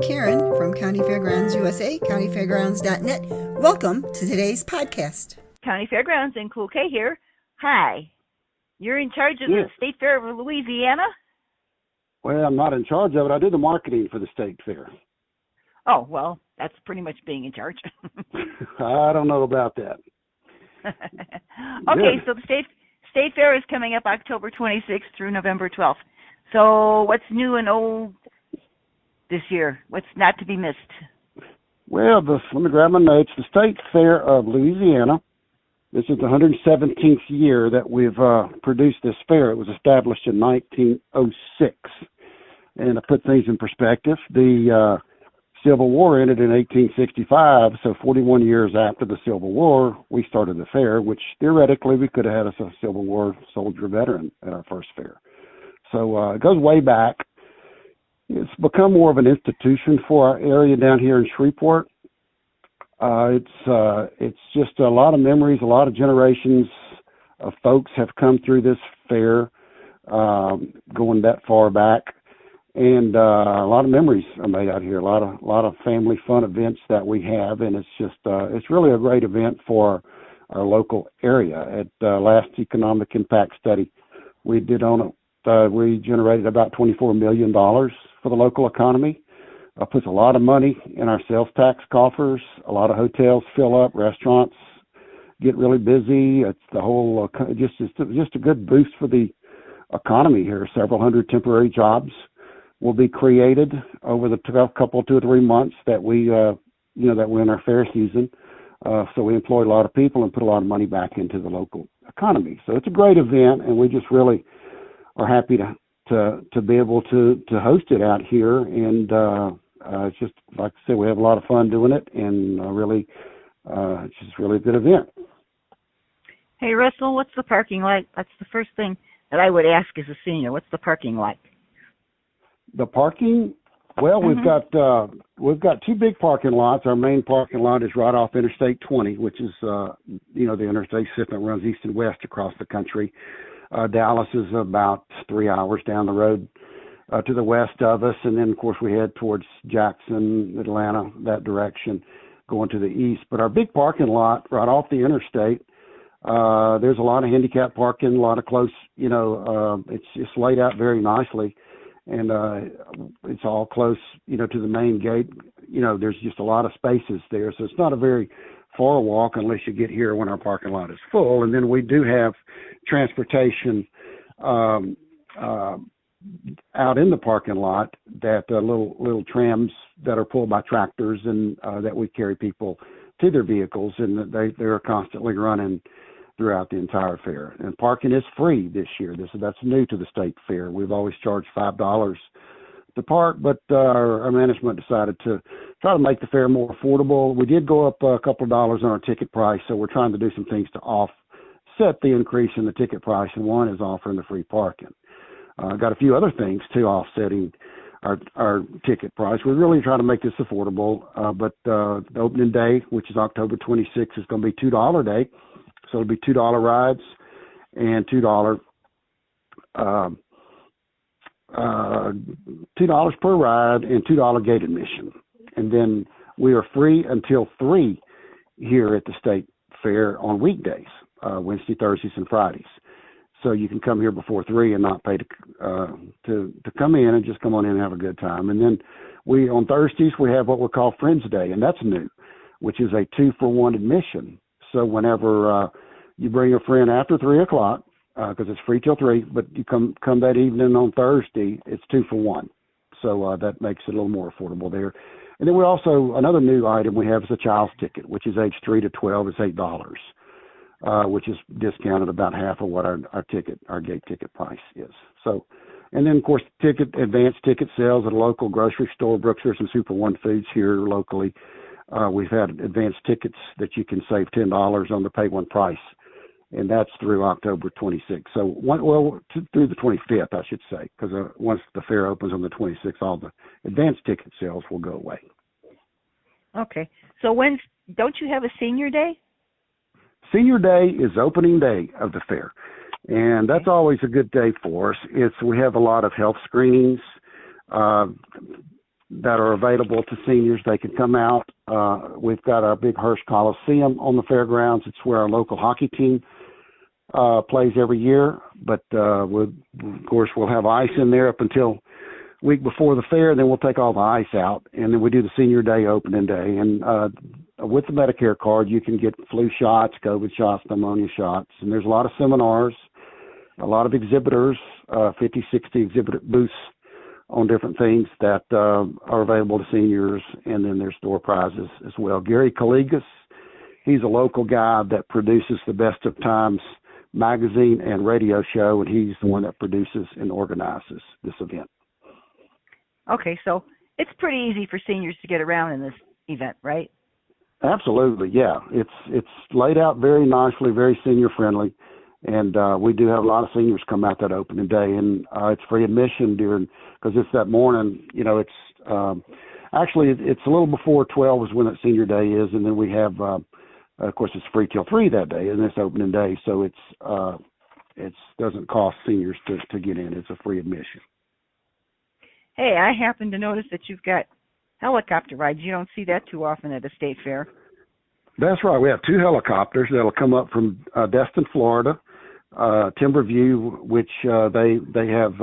Karen from Countyfairgrounds USA, countyfairgrounds.net. Welcome to today's podcast. County Fairgrounds and Cool K here. Hi. You're in charge of the State Fair of Louisiana? Well, I'm not in charge of it. I do the marketing for the State Fair. Oh, well, that's pretty much being in charge. I don't know about that. Okay, so the State Fair is coming up October 26th through November 12th. So what's new and old this year? What's not to be missed? Well, let me grab my notes. The State Fair of Louisiana, this is the 117th year that we've produced this fair. It was established in 1906. And to put things in perspective, the Civil War ended in 1865, so 41 years after the Civil War, we started the fair, which theoretically we could have had a Civil War soldier veteran at our first fair. So it goes way back. It's become more of an institution for our area down here in Shreveport. It's just a lot of memories, a lot of generations of folks have come through this fair, going that far back. And a lot of memories are made out here. A lot of family fun events that we have, and it's really a great event for our local area. At last economic impact study we did on it, we generated about $24 million for the local economy. Puts a lot of money in our sales tax coffers. A lot of hotels fill up, restaurants get really busy. It's the whole just a good boost for the economy here. Several hundred temporary jobs will be created over the couple 2 or 3 months that we're in our fair season. So we employ a lot of people and put a lot of money back into the local economy. So it's a great event, and we just really are happy to be able to host it out here. And it's just, like I said, we have a lot of fun doing it, and it's just really a good event. Hey, Russell, what's the parking like? That's the first thing that I would ask as a senior. What's the parking like? The parking, well, we've got 2 big parking lots. Our main parking lot is right off Interstate 20, which is the interstate system that runs east and west across the country. Dallas is about 3 hours down the road to the west of us, and then of course we head towards Jackson, Atlanta, that direction, going to the east. But our big parking lot right off the interstate, there's a lot of handicap parking, a lot of close. It's laid out very nicely. And it's all close, to the main gate. There's just a lot of spaces there. So it's not a very far walk unless you get here when our parking lot is full. And then we do have transportation out in the parking lot, that little trams that are pulled by tractors, and that we carry people to their vehicles, and they're constantly running throughout the entire fair. And parking is free this year. That's new to the State Fair. We've always charged $5 to park, but our management decided to try to make the fair more affordable. We did go up a couple of dollars on our ticket price, so we're trying to do some things to offset the increase in the ticket price, and one is offering the free parking. Got a few other things too offsetting our ticket price. We're really trying to make this affordable, but the opening day, which is October 26th, is going to be $2 day. So it'll be $2 rides and $2 per ride and $2 gate admission. And then we are free until 3 here at the State Fair on weekdays, Wednesday, Thursdays, and Fridays. So you can come here before 3 and not pay to come in, and just come on in and have a good time. And then on Thursdays we have what we call Friends Day, and that's new, which is a 2-for-1 admission. So whenever you bring a friend after 3 o'clock, because it's free till 3, but you come that evening on Thursday, it's 2-for-1. So that makes it a little more affordable there. And then we also, another new item we have is a child's ticket, which is age 3 to 12. It's $8, which is discounted about half of what our gate ticket price is. So, and then of course advanced ticket sales at a local grocery store, Brookshire and Super One Foods here locally. We've had advanced tickets that you can save $10 on the pay one price, and that's through October 26th. So, through the 25th, I should say, because once the fair opens on the 26th, all the advanced ticket sales will go away. Okay. So don't you have a senior day? Senior Day is opening day of the fair, and that's always a good day for us. We have a lot of health screenings, that are available to seniors. They can come out. We've got our big Hirsch Coliseum on the fairgrounds. It's where our local hockey team plays every year. But of course, we'll have ice in there up until week before the fair, and then we'll take all the ice out, and then we do the senior day opening day. And with the Medicare card, you can get flu shots, COVID shots, pneumonia shots, and there's a lot of seminars, a lot of exhibitors, 50, 60 exhibit booths on different things that are available to seniors, and then there's door prizes as well. Gary Kaligas, he's a local guy that produces the Best of Times magazine and radio show, and he's the one that produces and organizes this event. Okay, so it's pretty easy for seniors to get around in this event, right? Absolutely, yeah. It's laid out very nicely, very senior friendly. And we do have a lot of seniors come out that opening day, and it's free admission because it's that morning. It's actually it's a little before 12 is when that senior day is, and then we have, of course, it's free till 3 that day, and it's opening day, so it doesn't cost seniors to get in. It's a free admission. Hey, I happen to notice that you've got helicopter rides. You don't see that too often at a state fair. That's right. We have 2 helicopters that'll come up from Destin, Florida, Timberview, which they have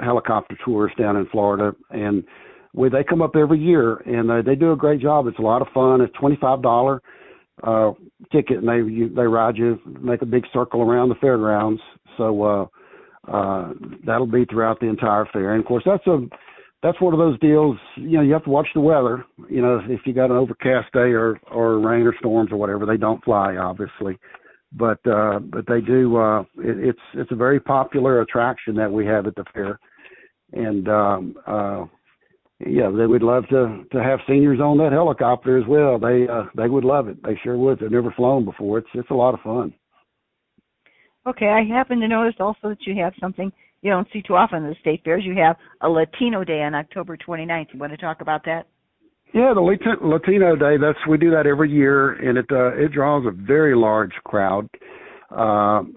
helicopter tours down in Florida, and they come up every year, and they do a great job. It's a lot of fun. It's $25 ticket, and they ride you, make a big circle around the fairgrounds. So that'll be throughout the entire fair. And of course, that's one of those deals, you have to watch the weather. If you got an overcast day or rain or storms or whatever, they don't fly, obviously. But they do, it's a very popular attraction that we have at the fair. And, they would love to have seniors on that helicopter as well. They would love it. They sure would. They've never flown before. It's a lot of fun. Okay, I happen to notice also that you have something you don't see too often in the state fairs. You have a Latino Day on October 29th. You want to talk about that? Yeah, the Latino Day, we do that every year, and it draws a very large crowd to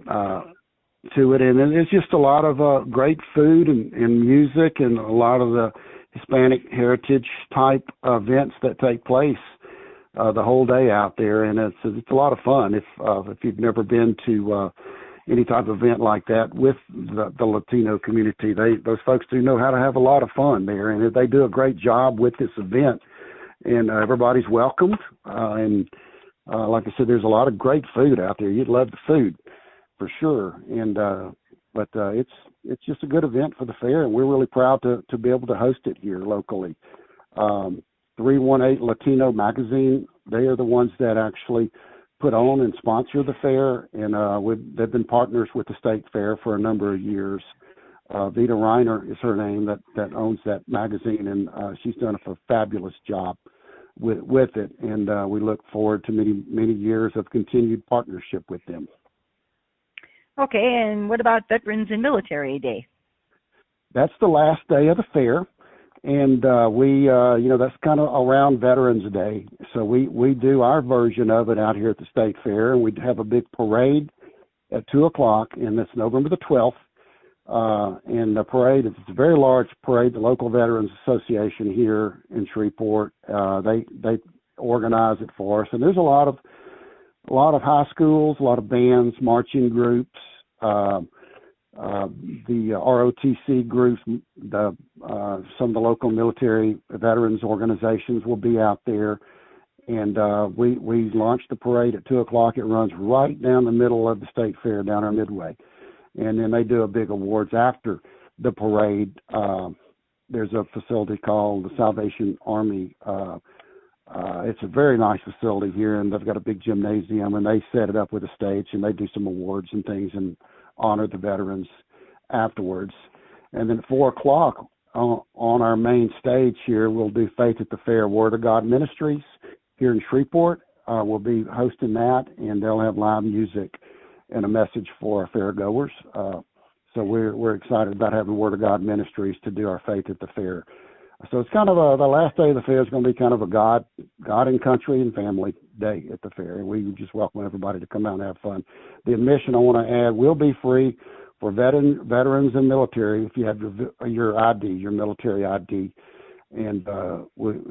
it. And it's just a lot of great food and music and a lot of the Hispanic heritage type events that take place the whole day out there. And it's a lot of fun. If you've never been to any type of event like that with the Latino community, those folks do know how to have a lot of fun there, and they do a great job with this event, and everybody's welcomed. And like I said, there's a lot of great food out there. You'd love the food for sure. And but it's just a good event for the fair, and we're really proud to be able to host it here locally. 318 Latino Magazine, they are the ones that actually put on and sponsor the fair, and they've been partners with the state fair for a number of years. Vita Reiner is her name that owns that magazine, and she's done a fabulous job with it, and we look forward to many years of continued partnership with them. Okay, and what about Veterans and Military Day? That's the last day of the fair. And we, that's kind of around Veterans Day. So we do our version of it out here at the State Fair, and we have a big parade at 2 o'clock, and that's November the 12th. And the parade, it's a very large parade. The local Veterans Association here in Shreveport, they organize it for us. And there's a lot of high schools, a lot of bands, marching groups, the ROTC groups, some of the local military veterans organizations will be out there, and we launch the parade at 2 o'clock. It runs right down the middle of the state fair, down our midway, and then they do a big awards after the parade. There's a facility called the Salvation Army. It's a very nice facility here, and they've got a big gymnasium, and they set it up with a stage, and they do some awards and things and honor the veterans afterwards. And then at 4 o'clock on our main stage here, we'll do Faith at the Fair. Word of God Ministries here in Shreveport will be hosting that, and they'll have live music and a message for our fair goers. So we're excited about having Word of God Ministries to do our Faith at the Fair. So it's kind of the last day of the fair is going to be kind of a God and country and family day at the fair. And we just welcome everybody to come out and have fun. The admission, I want to add, will be free for veterans and military if you have your ID, your military ID. and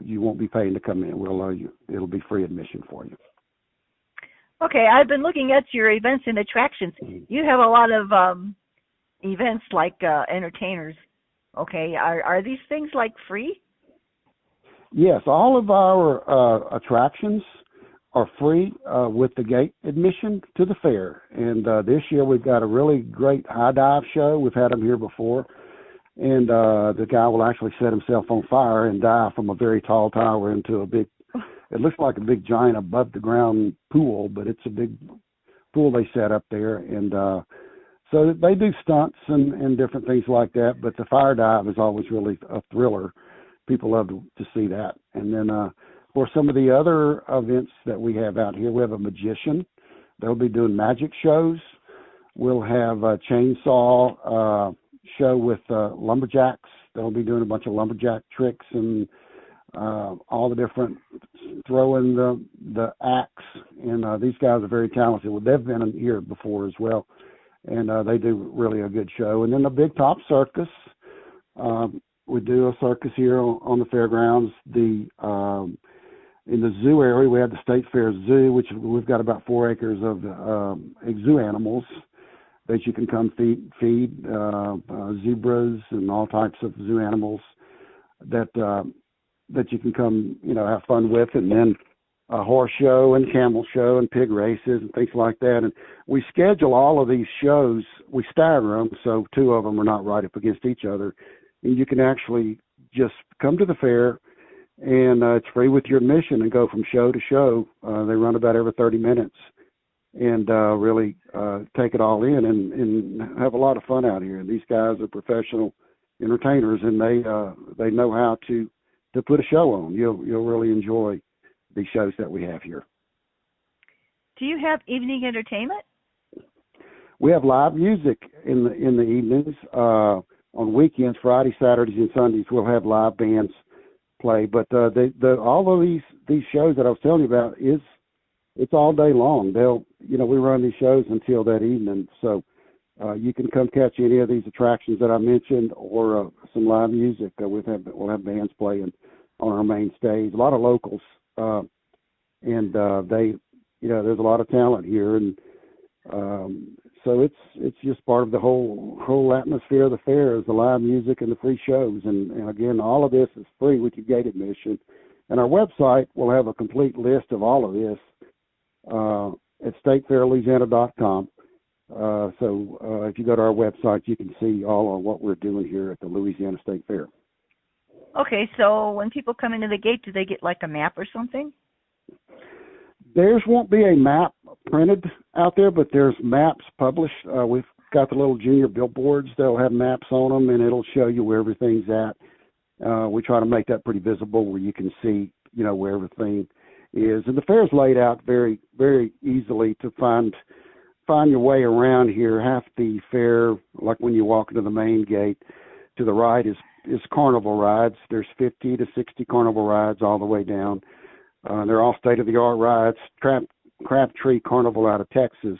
you won't be paying to come in. We'll allow you. It'll be free admission for you. Okay, I've been looking at your events and attractions. You have a lot of events like entertainers. Okay, are these things like free? Yes, all of our attractions are free with the gate admission to the fair. And this year we've got a really great high dive show. We've had them here before. And the guy will actually set himself on fire and dive from a very tall tower into a big, it looks like a big giant above the ground pool, but it's a big pool they set up there. And so they do stunts and different things like that. But the fire dive is always really a thriller. People love to see that. And then for some of the other events that we have out here, we have a magician. They'll be doing magic shows. We'll have a chainsaw show with lumberjacks. They'll be doing a bunch of lumberjack tricks and all the different throwing the axe. And these guys are very talented. Well, they've been here before as well, and they do really a good show. And then the Big Top Circus. We do a circus here on the fairgrounds. In the zoo area, we have the State Fair Zoo, which we've got about 4 acres of zoo animals that you can come feed zebras and all types of zoo animals that you can come, have fun with, and then a horse show and camel show and pig races and things like that. And we schedule all of these shows. We stagger them, so 2 of them are not right up against each other. And you can actually just come to the fair, and it's free with your admission and go from show to show. They run about every 30 minutes and really take it all in and have a lot of fun out here. These guys are professional entertainers, and they know how to put a show on. You'll really enjoy these shows that we have here. Do you have evening entertainment? We have live music in the evenings. On weekends, Fridays, Saturdays, and Sundays, we'll have live bands play. But all of these shows that I was telling you about it's all day long. We run these shows until that evening. So you can come catch any of these attractions that I mentioned, or some live music. We'll have bands playing on our main stage. A lot of locals, and there's a lot of talent here, and so it's just part of the whole atmosphere of the fair is the live music and the free shows. And again, all of this is free with your gate admission. And our website will have a complete list of all of this at statefairlouisiana.com. So if you go to our website, you can see all of what we're doing here at the Louisiana State Fair. Okay, so when people come into the gate, do they get like a map or something? Theirs won't be a map printed out there, but there's maps published. We've got the little junior billboards. They'll have maps on them, and it'll show you where everything's at. We try to make that pretty visible where you can see, where everything is. And the fair's laid out very, very easily to find your way around here. Half the fair, like when you walk into the main gate, to the right is carnival rides. There's 50 to 60 carnival rides all the way down. They're all state-of-the-art rides. Crabtree Carnival out of Texas is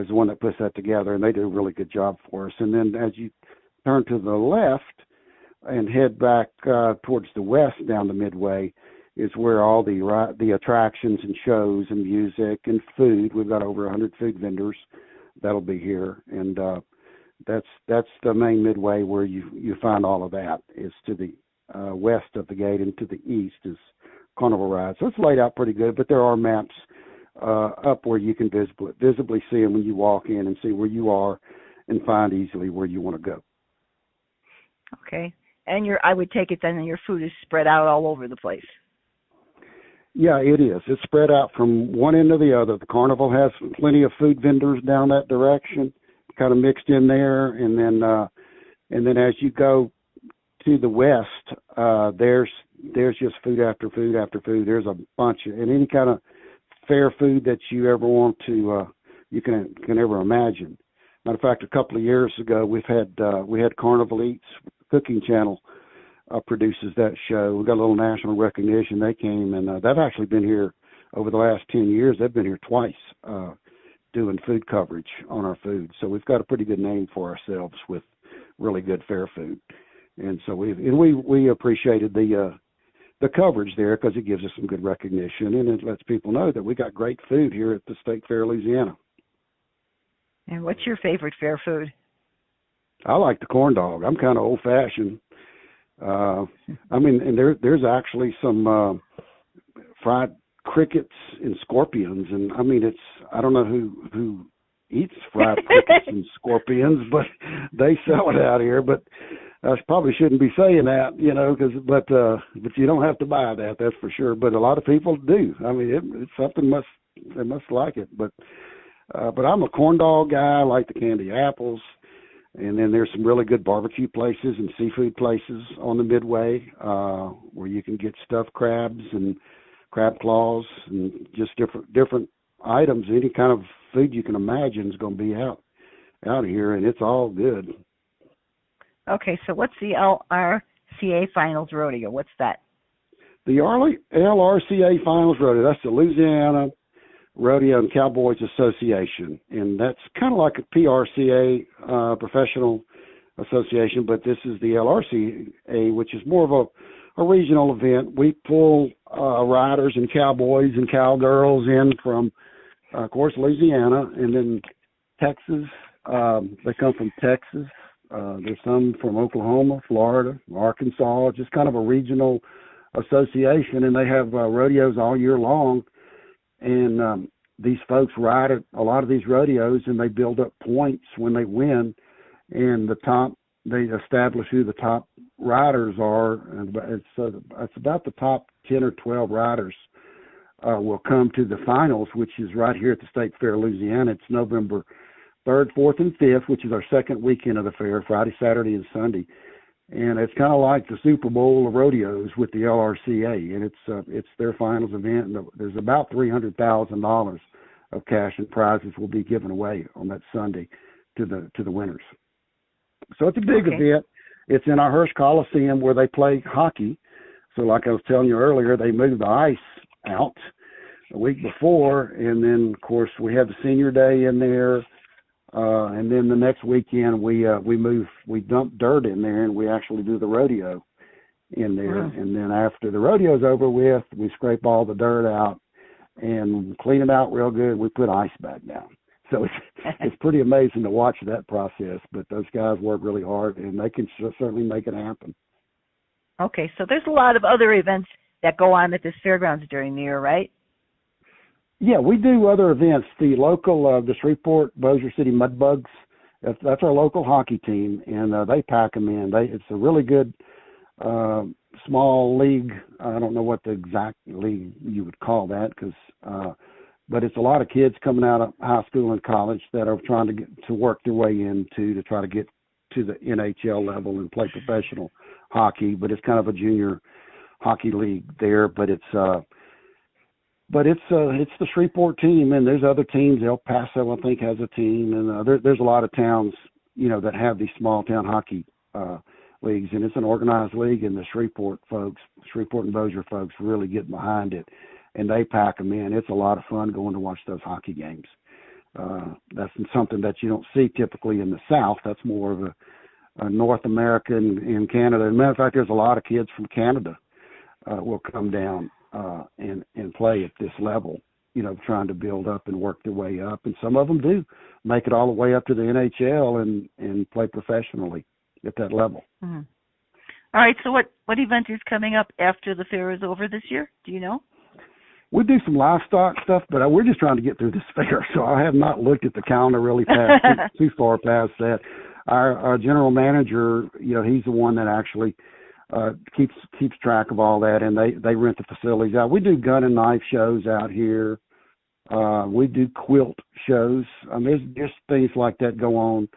the one that puts that together, and they do a really good job for us. And then as you turn to the left and head back towards the west down the Midway is where all the attractions and shows and music and food. We've got over 100 food vendors that'll be here, and that's the main Midway where you find all of that. Is to the west of the gate, and to the east is carnival ride. So it's laid out pretty good, but there are maps up where you can visibly see them when you walk in and see where you are and find easily where you want to go. Okay. And I would take it then that your food is spread out all over the place. Yeah, it is. It's spread out from one end to the other. The carnival has plenty of food vendors down that direction, kind of mixed in there, and then as you go to the west, there's just food after food after food. There's a bunch of, and any kind of fair food that you ever want to, you can ever imagine. Matter of fact, a couple of years ago, we had Carnival Eats. Cooking Channel produces that show. We got a little national recognition. They came, and they've actually been here over the last 10 years. They've been here twice doing food coverage on our food. So we've got a pretty good name for ourselves with really good fair food. And so we appreciated the coverage there because it gives us some good recognition, and it lets people know that we got great food here at the State Fair, Louisiana. And what's your favorite fair food? I like the corn dog. I'm kind of old-fashioned. I mean, and there's actually some fried crickets and scorpions, and I mean, I don't know who eats fried crickets and scorpions, but they sell it out here. But I probably shouldn't be saying that, but you don't have to buy that, that's for sure. But a lot of people do. I mean, it's something they must like it. But I'm a corn dog guy. I like the candy apples. And then there's some really good barbecue places and seafood places on the Midway where you can get stuffed crabs and crab claws and just different items. Any kind of food you can imagine is going to be out here, and it's all good. Okay, so what's the LRCA Finals Rodeo? What's that? The LRCA Finals Rodeo, that's the Louisiana Rodeo and Cowboys Association, and that's kind of like a PRCA, Professional Association, but this is the LRCA, which is more of a regional event. We pull riders and cowboys and cowgirls in from, of course, Louisiana, and then Texas. They come from Texas. There's some from Oklahoma, Florida, Arkansas, just kind of a regional association, and they have rodeos all year long. And these folks ride at a lot of these rodeos, and they build up points when they win. And they establish who the top riders are. And it's about the top 10 or 12 riders will come to the finals, which is right here at the State Fair, Louisiana. It's November 3rd, 4th, and 5th, which is our second weekend of the fair, Friday, Saturday, and Sunday. And it's kind of like the Super Bowl of rodeos with the LRCA, and it's their finals event. And there's about $300,000 of cash and prizes will be given away on that Sunday to the winners. So it's a big event. It's in our Hirsch Coliseum where they play hockey. So like I was telling you earlier, they moved the ice out a week before, and then of course we have the senior day in there. And then the next weekend we dump dirt in there, and we actually do the rodeo in there. Wow. And then after the rodeo's over with, we scrape all the dirt out and clean it out real good. We put ice back down. So it's pretty amazing to watch that process. But those guys work really hard, and they can certainly make it happen. Okay, so there's a lot of other events that go on at this fairgrounds during the year, right? Yeah, we do other events. The local, the Shreveport Bossier City Mudbugs, that's our local hockey team, and they pack them in. It's a really good small league. I don't know what the exact league you would call that, but it's a lot of kids coming out of high school and college that are trying to work their way to try to get to the NHL level and play professional hockey. But it's kind of a junior hockey league there. But it's the Shreveport team, and there's other teams. El Paso, I think, has a team, and there's a lot of towns, that have these small town hockey leagues, and it's an organized league. And the Shreveport and Bossier folks really get behind it, and they pack them in. It's a lot of fun going to watch those hockey games. That's something that you don't see typically in the South. That's more of a North America and Canada. As a matter of fact, there's a lot of kids from Canada will come down and play at this level, trying to build up and work their way up. And some of them do make it all the way up to the NHL and play professionally at that level. Mm-hmm. All right, so what event is coming up after the fair is over this year? Do you know? We do some livestock stuff, but we're just trying to get through this fair, so I have not looked at the calendar really too far past that. Our general manager, he's the one that actually keeps track of all that, and they rent the facilities out. We do gun and knife shows out here. We do quilt shows. There's just things like that go on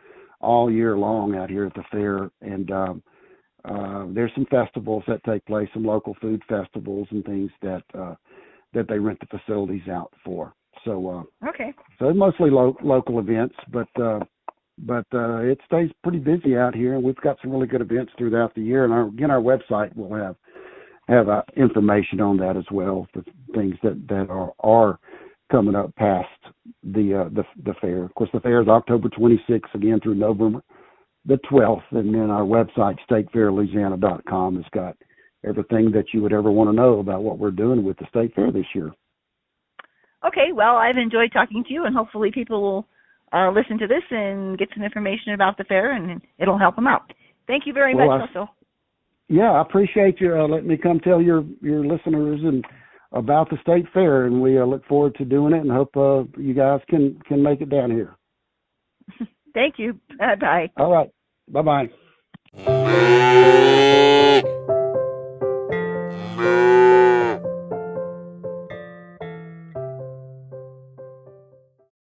all year long out here at the fair, and there's some festivals that take place, some local food festivals and things that they rent the facilities out for. So so it's mostly local events, but it stays pretty busy out here, and we've got some really good events throughout the year. And our website will have information on that as well, for things that are coming up past the fair. Of course, the fair is October 26th again through November the 12th. And then our website, statefairlouisiana.com, has got everything that you would ever want to know about what we're doing with the State Fair this year. Okay, well, I've enjoyed talking to you, and hopefully people will listen to this and get some information about the fair, and it'll help them out. Thank you very much, Russell. Yeah, I appreciate you letting me come tell your listeners and about the State Fair, and we look forward to doing it and hope you guys can make it down here. Thank you. Bye-bye. All right. Bye-bye.